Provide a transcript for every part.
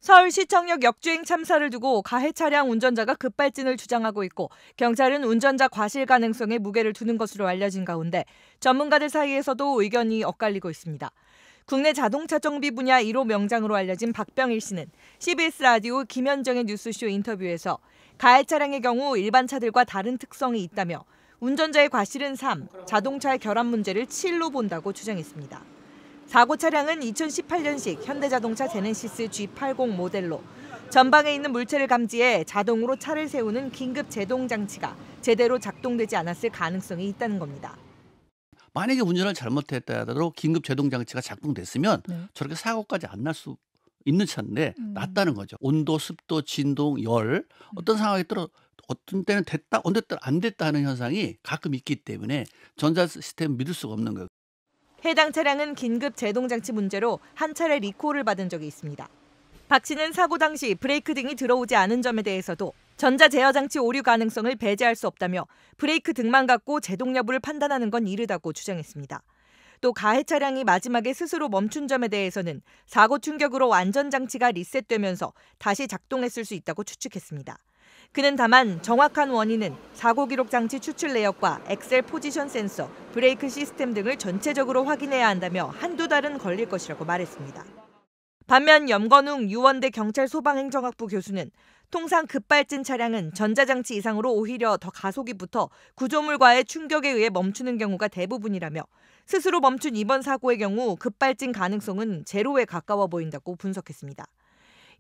서울시청역 역주행 참사를 두고 가해 차량 운전자가 급발진을 주장하고 있고 경찰은 운전자 과실 가능성에 무게를 두는 것으로 알려진 가운데 전문가들 사이에서도 의견이 엇갈리고 있습니다. 국내 자동차 정비 분야 1호 명장으로 알려진 박병일 씨는 CBS 라디오 김현정의 뉴스쇼 인터뷰에서 가해 차량의 경우 일반 차들과 다른 특성이 있다며 운전자의 과실은 3, 자동차의 결함 문제를 7로 본다고 주장했습니다. 사고 차량은 2018년식 현대자동차 제네시스 G80 모델로 전방에 있는 물체를 감지해 자동으로 차를 세우는 긴급 제동 장치가 제대로 작동되지 않았을 가능성이 있다는 겁니다. 만약에 운전을 잘못했다 하더라도 긴급 제동 장치가 작동됐으면 저렇게 사고까지 안 날 수 있는 차인데 났다는 거죠. 온도, 습도, 진동, 열 어떤 상황에 따라 어떤 때는 됐다, 어떤 때는 안 됐다 하는 현상이 가끔 있기 때문에 전자 시스템 믿을 수가 없는 거예요. 해당 차량은 긴급 제동 장치 문제로 한 차례 리콜을 받은 적이 있습니다. 박 씨는 사고 당시 브레이크 등이 들어오지 않은 점에 대해서도 전자 제어 장치 오류 가능성을 배제할 수 없다며 브레이크 등만 갖고 제동 여부를 판단하는 건 이르다고 주장했습니다. 또 가해 차량이 마지막에 스스로 멈춘 점에 대해서는 사고 충격으로 안전장치가 리셋되면서 다시 작동했을 수 있다고 추측했습니다. 그는 다만 정확한 원인은 사고 기록 장치 추출 내역과 엑셀 포지션 센서, 브레이크 시스템 등을 전체적으로 확인해야 한다며 한두 달은 걸릴 것이라고 말했습니다. 반면 염건웅 유원대 경찰 소방행정학부 교수는 통상 급발진 차량은 전자장치 이상으로 오히려 더 가속이 붙어 구조물과의 충격에 의해 멈추는 경우가 대부분이라며 스스로 멈춘 이번 사고의 경우 급발진 가능성은 제로에 가까워 보인다고 분석했습니다.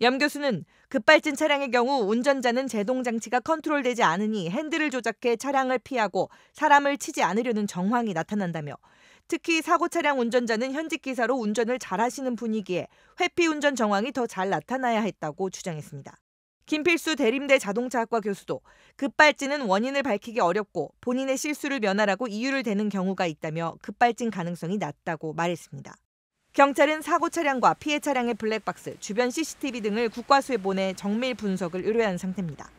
염 교수는 급발진 차량의 경우 운전자는 제동 장치가 컨트롤되지 않으니 핸들을 조작해 차량을 피하고 사람을 치지 않으려는 정황이 나타난다며 특히 사고 차량 운전자는 현직 기사로 운전을 잘하시는 분이기에 회피 운전 정황이 더 잘 나타나야 했다고 주장했습니다. 김필수 대림대 자동차학과 교수도 급발진은 원인을 밝히기 어렵고 본인의 실수를 면하라고 이유를 대는 경우가 있다며 급발진 가능성이 낮다고 말했습니다. 경찰은 사고 차량과 피해 차량의 블랙박스, 주변 CCTV 등을 국과수에 보내 정밀 분석을 의뢰한 상태입니다.